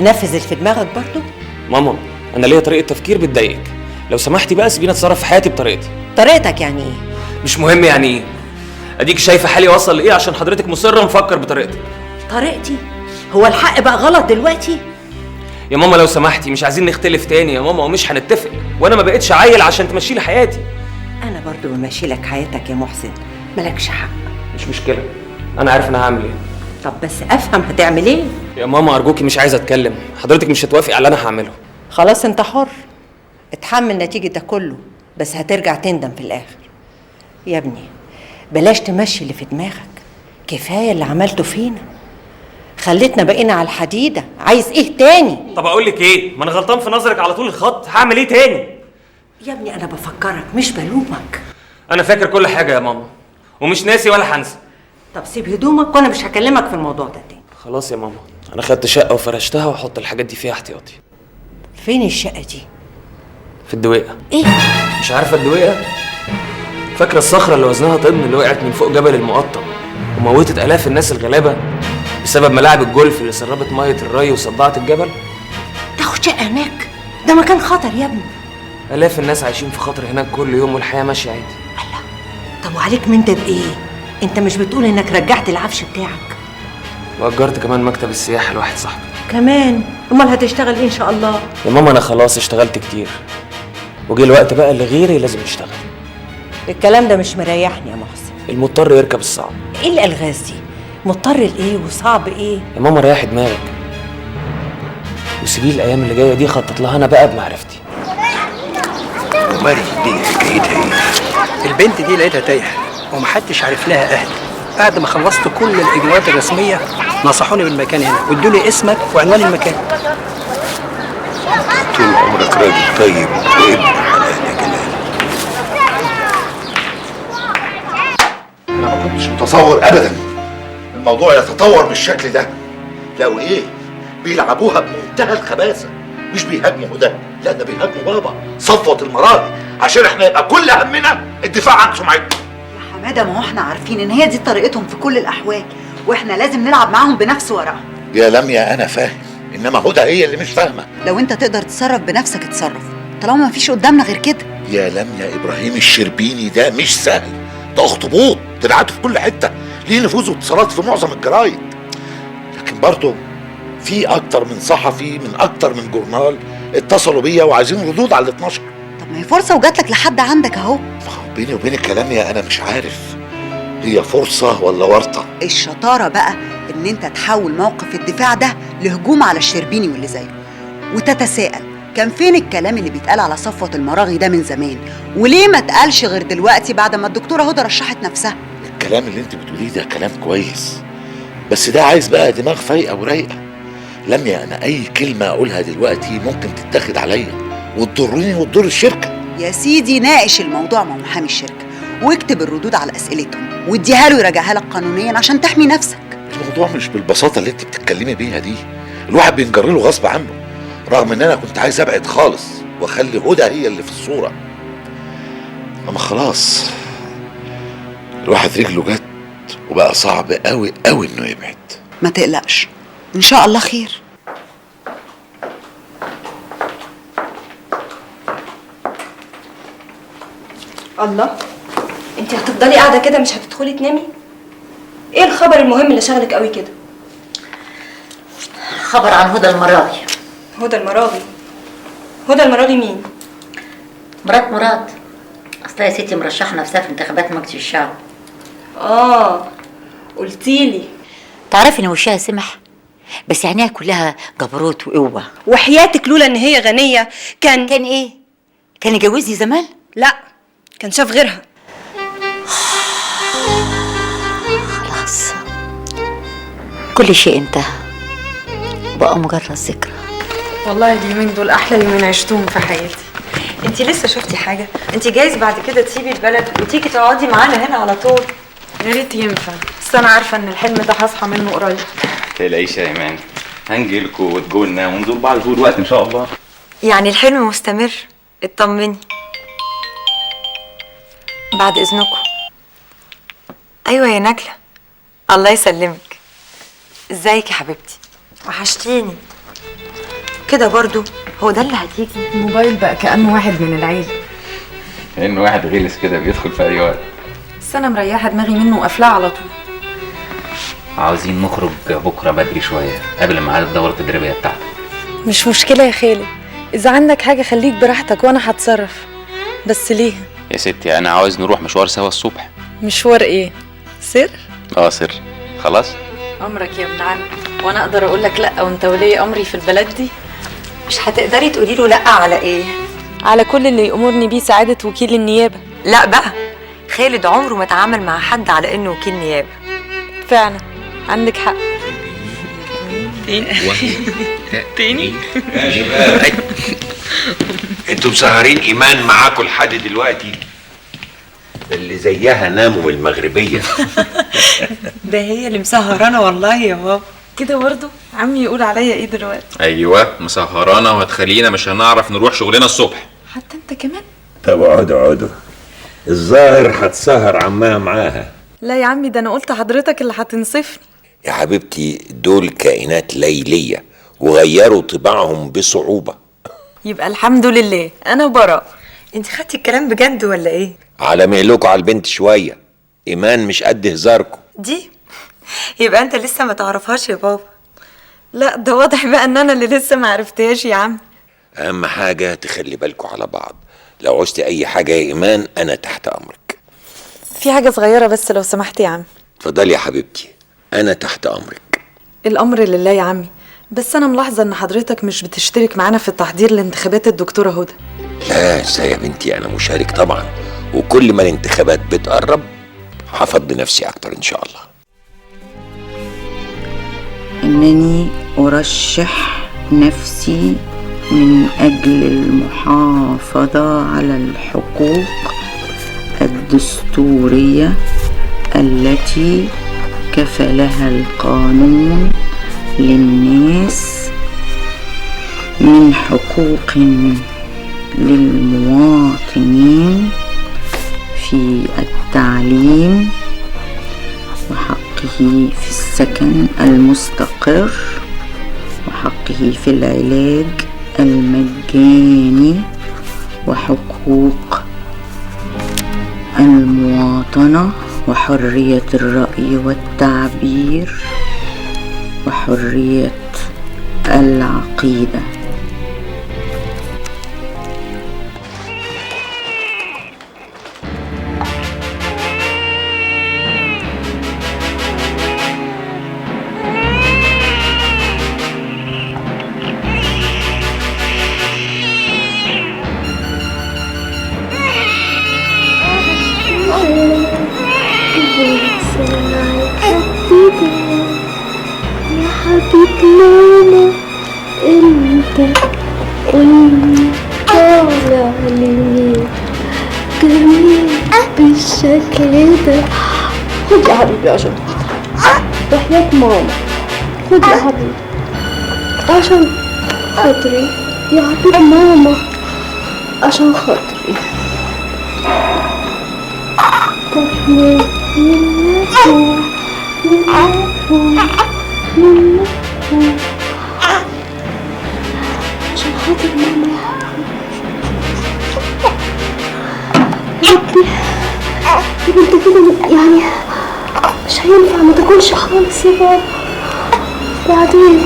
نفذ اللي في دماغك برضه. ماما انا ليا طريقه تفكير بتضايقك، لو سمحتي بقى سيبيني اتصرف في حياتي بطريقتي. طريقتك يعني ايه؟ مش مهم يعني ايه، اديك شايفه حالي وصل لايه عشان حضرتك مصره نفكر بطريقتي. طريقتي؟ هو الحق بقى غلط دلوقتي؟ يا ماما لو سمحتي مش عايزين نختلف تاني يا ماما، ومش هنتفق، وانا ما بقتش عيل عشان تمشي لي حياتي. انا برضو بمشي لك حياتك يا محسن، مالكش حق. مش مشكله، انا عارف انا هعمل ايه. طب بس افهم هتعمل ايه؟ يا ماما ارجوكي مش عايزه اتكلم، حضرتك مش هتوافقي على اللي انا هعمله. خلاص انت حر، اتحمل نتيجة ده كله، بس هترجع تندم في الاخر. يا ابني بلاش تمشي اللي في دماغك، كفاية اللي عملته فينا، خليتنا بقينا على الحديدة، عايز ايه تاني؟ طب اقول لك ايه، ما انا غلطان في نظرك على طول الخط، هعمل ايه تاني؟ يا ابني انا بفكرك مش بلومك. انا فاكر كل حاجه يا ماما، ومش ناسي ولا هنسى. طب سيب هدومك وانا مش هكلمك في الموضوع ده تاني. خلاص يا ماما، انا خدت شقه وفرشتها وهحط الحاجات دي فيها احتياطي. فين الشقة دي؟ في الدويقه. ايه؟ مش عارفه الدويقه؟ فاكره الصخره اللي وزنها طن اللي وقعت من فوق جبل المقطم وموتت الاف الناس الغلابه بسبب ملاعب الجولف اللي سربت ميه الري وصدعت الجبل؟ تاخد شقة هناك؟ ده مكان خطر يا ابني. الاف الناس عايشين في خطر هناك كل يوم والحياه ماشيه عادي. الله، طب وعليك من ده بايه؟ انت مش بتقول انك رجعت العفش بتاعك؟ واجرت كمان مكتب السياحه لواحد صاحبي. كمان؟ امال هتشتغل ايه ان شاء الله؟ يا ماما انا خلاص اشتغلت كتير، وجه الوقت بقى اللي غيري لازم يشتغل. الكلام ده مش مريحني يا محسن. المضطر يركب الصعب. ايه الالغاز دي؟ مضطر لايه وصعب ايه؟ يا ماما ريحي دماغك وسيبيه الايام اللي جايه دي خطط لها انا بقى بمعرفتي. ومري دي حكايتها ايه؟ البنت دي لقيتها تايهه ومحدش عارف لها اهل. بعد ما خلصت كل الاجراءات الرسميه نصحوني بالمكان هنا وادوا لي اسمك وعنوان المكان. طول عمرك راجل طيب وابن حلال يا جلال. انا ما كنتش متصور ابدا الموضوع يتطور بالشكل ده. لقوا ايه؟ بيلعبوها بمنتهى الخباثه، مش بيهاجموا هدى، لا ده بيهاجموا بابا صفوة المراضي عشان احنا يبقى كل همنا الدفاع عن سمعتنا. يا حماده ما هو احنا عارفين ان هي دي طريقتهم في كل الاحوال، واحنا لازم نلعب معاهم بنفس ورقهم. يا لميا انا فاهم، انما هدى هي اللي مش فاهمه. لو انت تقدر تتصرف بنفسك اتصرف، طالما ما فيش قدامنا غير كده. يا لميا ابراهيم الشربيني ده مش سهل، ده اخطبوط تبعته في كل حته، ليه نفوذ واتصالات في معظم الجرايد. لكن برضه في اكتر من صحفي من اكتر من جورنال اتصلوا بيا وعايزين ردود على ال 12. طب ما هي فرصه وجات لك لحد عندك اهو. بيني وبينك يا لميا انا مش عارف هي فرصه ولا ورطه. الشطاره بقى ان انت تحول موقف الدفاع ده لهجوم على الشربيني واللي زيه، وتتساءل كان فين الكلام اللي بيتقال على صفوة المراغي ده من زمان، وليه ما اتقالش غير دلوقتي بعد ما الدكتوره هدى رشحت نفسها. الكلام اللي انت بتقوليه ده كلام كويس، بس ده عايز بقى دماغ فايقه ورايقه. لميا انا اي كلمه اقولها دلوقتي ممكن تتاخد عليا وتضرني وتضر الشركه. يا سيدي ناقش الموضوع مع محامي الشركه واكتب الردود على اسئلتهم واديها له يراجعها لك قانونيا عشان تحمي نفسك. الموضوع مش بالبساطه اللي انت بتتكلمي بيها دي، الواحد بينجر له غصب عنه، رغم ان انا كنت عايز ابعد خالص واخلي هدى هي اللي في الصوره. اما خلاص الواحد رجله جت وبقى صعب قوي قوي انه يبعد. ما تقلقش ان شاء الله خير. الله، انت هتفضلي قاعده كده مش هتدخلي تنامي؟ ايه الخبر المهم اللي شغلك قوي كده؟ خبر عن هدى المراغي. هدى المراغي؟ هدى المراغي مين؟ مرات مراد، اصلها يا ستي مرشحه نفسها في انتخابات مجلس الشعب. قلتيلي. تعرفي ان وشها سمح بس عينيها كلها جبروت وقوه. وحياتك لولا ان هي غنيه كان ايه؟ كان يجوزني زمان؟ لا، كان شاف غيرها. خلاص كل شيء انتهى بقى مجرد ذكرى. والله اليومين دول احلى يومين عشتهم في حياتي. انتي لسه شفتي حاجه؟ انتي جايز بعد كده تسيبي البلد وتيجي تقعدي معانا هنا على طول. يا ريت ينفع، بس انا عارفه ان الحلم ده هصحى منه قريب. متقلقيش يا ايمان، هنجيلكوا وتجولنا ونزور بعض طول الوقت ان شاء الله. يعني الحلم مستمر، اطمني. بعد اذنكم. ايوه يا نجله، الله يسلمك. ازيك يا حبيبتي؟ وحشتيني. كده برضو هو ده اللي هتيجي. الموبايل بقى كأنه واحد من العيلة، كأنه واحد غلس كده بيدخل في أي وقت. بس أنا مريحة دماغي منه وقافلاه على طول. عاوزين نخرج بكرة بدري شوية قبل ميعاد الدورة التدريبية بتاعتك. مش مشكلة يا خالد، إذا عندك حاجة خليك براحتك وأنا هتصرف. بس ليه؟ يا ستي أنا عاوز نروح مشوار سوا الصبح. مشوار إيه؟ سر؟ سر. خلاص؟ أمرك يا ابن عمي، وأنا أقدر أقول لك لأ وأنت ولي أمري في البلد دي؟ مش هتقدري تقولي له لأ على إيه؟ على كل اللي يأمرني بيه سعادة وكيل النيابة. لا بقى، خالد عمره ما اتعامل مع حد على إنه وكيل نيابة. فعلا عندك حق. تاني يا شباب انتوا مسهرين ايمان معاكم لحد دلوقتي؟ اللي زيها ناموا المغربيه. ده هي اللي مسهرانا والله يا بابا. كده برضو عمي يقول عليا ايه دلوقتي؟ أيوة مسهرانا وهتخلينا مش هنعرف نروح شغلنا الصبح. حتى انت كمان؟ طب اقعدوا الظاهر هتسهر عمها معاها. لا يا عمي، ده انا قلت حضرتك اللي هتنصفني. يا حبيبتي دول كائنات ليليه وغيروا طباعهم بصعوبه. يبقى الحمد لله انا براء. انت خدتي الكلام بجد ولا ايه؟ على مهلكوا على البنت شويه، ايمان مش قد هزاركم دي يبقى انت لسه ما تعرفهاش يا بابا. لا ده واضح بقى ان انا اللي لسه ما عرفتهاش يا عم. اهم حاجه تخلي بالكوا على بعض. لو عوزتي اي حاجه يا ايمان انا تحت امرك. في حاجة صغيرة بس لو سمحت يا عم. اتفضلي يا حبيبتي انا تحت امرك. الامر لله يا عمي، بس انا ملاحظة ان حضرتك مش بتشترك معانا في التحضير لانتخابات الدكتورة هدى. لا ازاي يا بنتي، انا مشارك طبعا، وكل ما الانتخابات بتقرب هفضي نفسي اكتر ان شاء الله. انني ارشح نفسي من اجل المحافظة على الحقوق الدستورية التي كفلها القانون للناس من حقوق للمواطنين في التعليم وحقه في السكن المستقر وحقه في العلاج المجاني وحقوق المواطنة وحرية الرأي والتعبير وحرية العقيدة. يا حبيب ماما انت قولي طالع ليه جميل بالشكل ده. خد يا حبيبي عشان وحياة ماما، خد يا حبيبي عشان خاطري يا حبيب ماما، عشان خاطري. عشان خاطر ماما يا ربي. يا بنت كده يعني مش هينفع ما تاكلش خالص يا بابا. بعدين